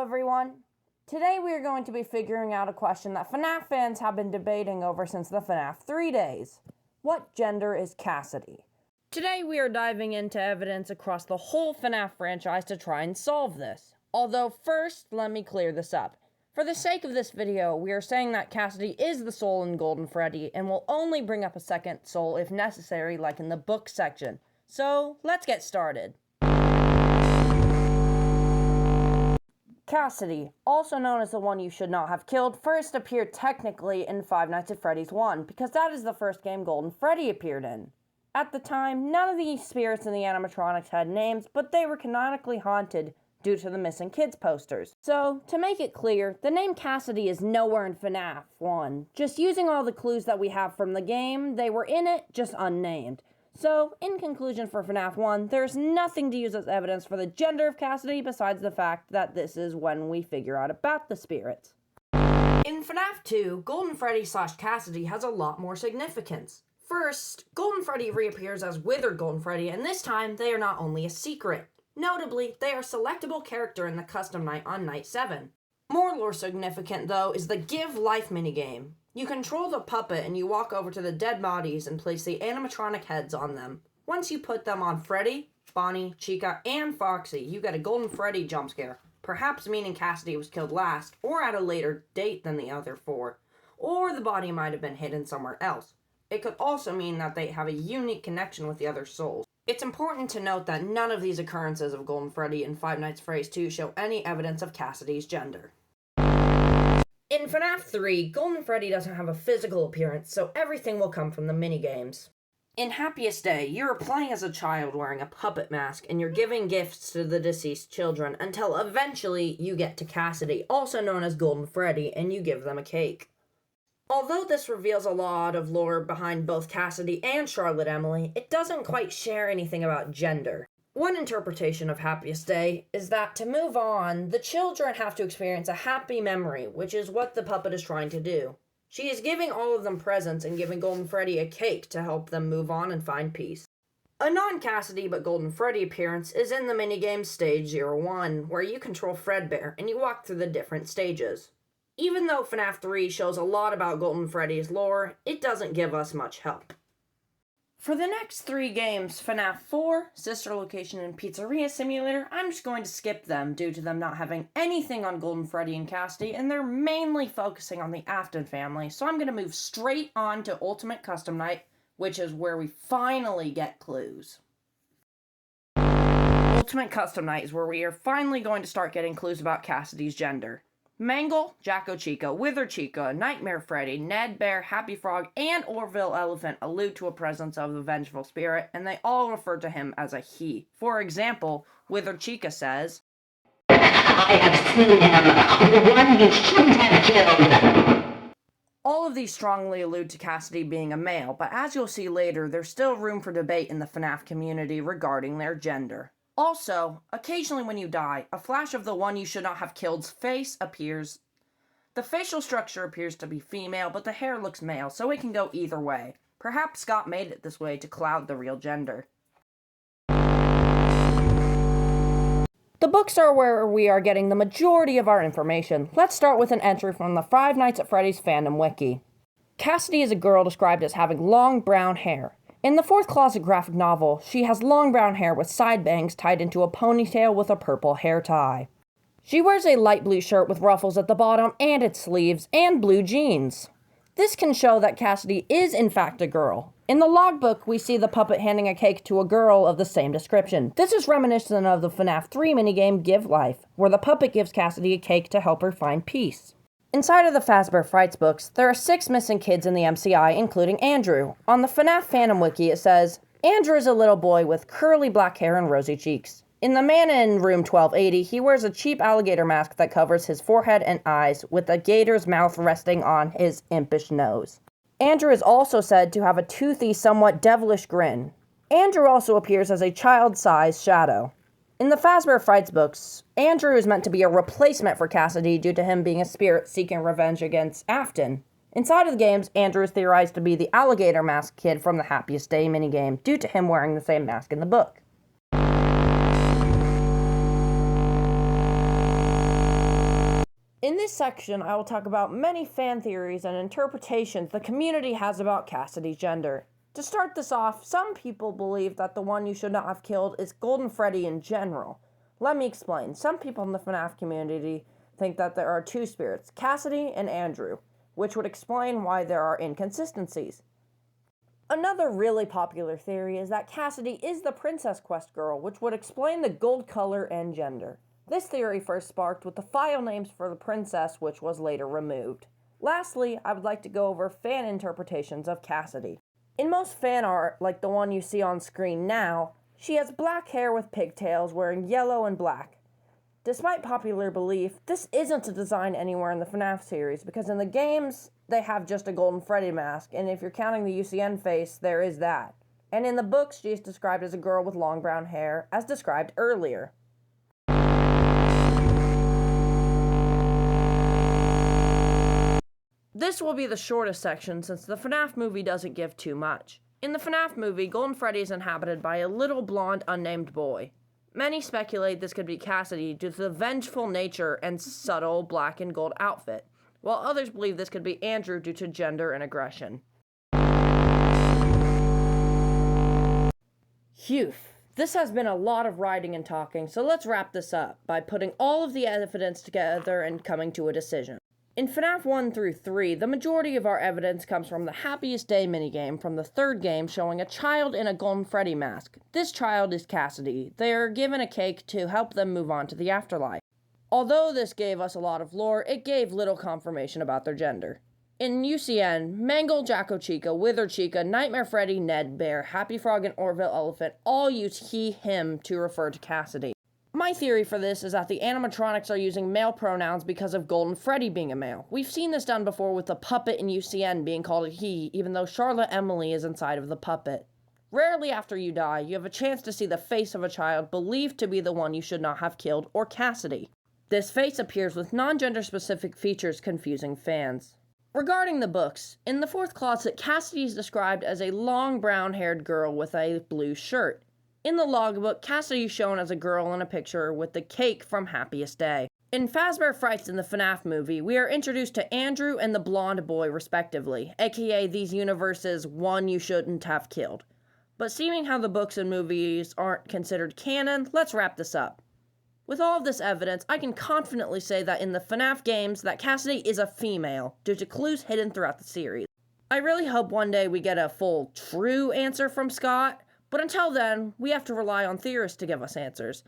everyone. Today we are going to be figuring out a question that FNAF fans have been debating over since the FNAF 3 days. What gender is Cassidy? Today we are diving into evidence across the whole FNAF franchise to try and solve this. Although first, let me clear this up. For the sake of this video, we are saying that Cassidy is the soul in Golden Freddy and will only bring up a second soul if necessary, like in the book section. So, let's get started. Cassidy, also known as the one you should not have killed, first appeared technically in Five Nights at Freddy's 1, because that is the first game Golden Freddy appeared in. At the time, none of the spirits in the animatronics had names, but they were canonically haunted due to the missing kids posters. So, to make it clear, the name Cassidy is nowhere in FNAF 1. Just using all the clues that we have from the game, they were in it, just unnamed. So, in conclusion for FNAF 1, there's nothing to use as evidence for the gender of Cassidy besides the fact that this is when we figure out about the spirits. In FNAF 2, Golden Freddy / Cassidy has a lot more significance. First, Golden Freddy reappears as Withered Golden Freddy, and this time they are not only a secret. Notably, they are a selectable character in the custom night on Night 7. More lore significant, though, is the Give Life minigame. You control the puppet and you walk over to the dead bodies and place the animatronic heads on them. Once you put them on Freddy, Bonnie, Chica, and Foxy, you get a Golden Freddy jump scare, perhaps meaning Cassidy was killed last, or at a later date than the other four, or the body might have been hidden somewhere else. It could also mean that they have a unique connection with the other souls. It's important to note that none of these occurrences of Golden Freddy in Five Nights at Freddy's 2 show any evidence of Cassidy's gender. In FNAF 3, Golden Freddy doesn't have a physical appearance, so everything will come from the minigames. In Happiest Day, you're playing as a child wearing a puppet mask, and you're giving gifts to the deceased children, until eventually you get to Cassidy, also known as Golden Freddy, and you give them a cake. Although this reveals a lot of lore behind both Cassidy and Charlotte Emily, it doesn't quite share anything about gender. One interpretation of Happiest Day is that to move on, the children have to experience a happy memory, which is what the puppet is trying to do. She is giving all of them presents and giving Golden Freddy a cake to help them move on and find peace. A non-Cassidy but Golden Freddy appearance is in the minigame Stage 01, where you control Fredbear and you walk through the different stages. Even though FNAF 3 shows a lot about Golden Freddy's lore, it doesn't give us much help. For the next 3 games, FNAF 4, Sister Location, and Pizzeria Simulator, I'm just going to skip them due to them not having anything on Golden Freddy and Cassidy, and they're mainly focusing on the Afton family, so I'm going to move straight on to Ultimate Custom Night, which is where we finally get clues. Ultimate Custom Night is where we are finally going to start getting clues about Cassidy's gender. Mangle, Jacko Chica, Wither Chica, Nightmare Freddy, Ned Bear, Happy Frog, and Orville Elephant allude to a presence of the vengeful spirit, and they all refer to him as a he. For example, Wither Chica says, "I have seen him, the one you shouldn't have killed." All of these strongly allude to Cassidy being a male, but as you'll see later, there's still room for debate in the FNAF community regarding their gender. Also, occasionally when you die, a flash of the one you should not have killed's face appears. The facial structure appears to be female, but the hair looks male, so it can go either way. Perhaps Scott made it this way to cloud the real gender. The books are where we are getting the majority of our information. Let's start with an entry from the Five Nights at Freddy's fandom wiki. Cassidy is a girl described as having long brown hair. In the Fourth Closet graphic novel, she has long brown hair with side bangs tied into a ponytail with a purple hair tie. She wears a light blue shirt with ruffles at the bottom and its sleeves, and blue jeans. This can show that Cassidy is in fact a girl. In the logbook, we see the puppet handing a cake to a girl of the same description. This is reminiscent of the FNAF 3 minigame Give Life, where the puppet gives Cassidy a cake to help her find peace. Inside of the Fazbear Frights books, there are 6 missing kids in the MCI, including Andrew. On the FNAF fandom wiki, it says, Andrew is a little boy with curly black hair and rosy cheeks. In the man in room 1280, he wears a cheap alligator mask that covers his forehead and eyes, with a gator's mouth resting on his impish nose. Andrew is also said to have a toothy, somewhat devilish grin. Andrew also appears as a child-sized shadow. In the Fazbear Frights books, Andrew is meant to be a replacement for Cassidy due to him being a spirit seeking revenge against Afton. Inside of the games, Andrew is theorized to be the alligator mask kid from the Happiest Day minigame due to him wearing the same mask in the book. In this section, I will talk about many fan theories and interpretations the community has about Cassidy's gender. To start this off, some people believe that the one you should not have killed is Golden Freddy in general. Let me explain. Some people in the FNAF community think that there are two spirits, Cassidy and Andrew, which would explain why there are inconsistencies. Another really popular theory is that Cassidy is the Princess Quest girl, which would explain the gold color and gender. This theory first sparked with the file names for the princess, which was later removed. Lastly, I would like to go over fan interpretations of Cassidy. In most fan art, like the one you see on screen now, she has black hair with pigtails wearing yellow and black. Despite popular belief, this isn't a design anywhere in the FNAF series because in the games, they have just a Golden Freddy mask, and if you're counting the UCN face, there is that. And in the books, she is described as a girl with long brown hair, as described earlier. This will be the shortest section since the FNAF movie doesn't give too much. In the FNAF movie, Golden Freddy is inhabited by a little blonde unnamed boy. Many speculate this could be Cassidy due to the vengeful nature and subtle black and gold outfit, while others believe this could be Andrew due to gender and aggression. Phew. This has been a lot of writing and talking, so let's wrap this up by putting all of the evidence together and coming to a decision. In FNAF 1 through 3, the majority of our evidence comes from the Happiest Day minigame from the third game showing a child in a Golden Freddy mask. This child is Cassidy. They are given a cake to help them move on to the afterlife. Although this gave us a lot of lore, it gave little confirmation about their gender. In UCN, Mangle, Jacko Chica, Wither Chica, Nightmare Freddy, Ned Bear, Happy Frog, and Orville Elephant all use he, him to refer to Cassidy. My theory for this is that the animatronics are using male pronouns because of Golden Freddy being a male. We've seen this done before with the puppet in UCN being called a he, even though Charlotte Emily is inside of the puppet. Rarely after you die, you have a chance to see the face of a child believed to be the one you should not have killed, or Cassidy. This face appears with non-gender specific features confusing fans. Regarding the books, in the fourth closet, Cassidy is described as a long brown-haired girl with a blue shirt. In the logbook, Cassidy is shown as a girl in a picture with the cake from Happiest Day. In Fazbear Frights in the FNAF movie, we are introduced to Andrew and the blonde boy respectively, aka these universes' one you shouldn't have killed. But seeing how the books and movies aren't considered canon, let's wrap this up. With all of this evidence, I can confidently say that in the FNAF games that Cassidy is a female, due to clues hidden throughout the series. I really hope one day we get a full, true answer from Scott, but until then, we have to rely on theorists to give us answers.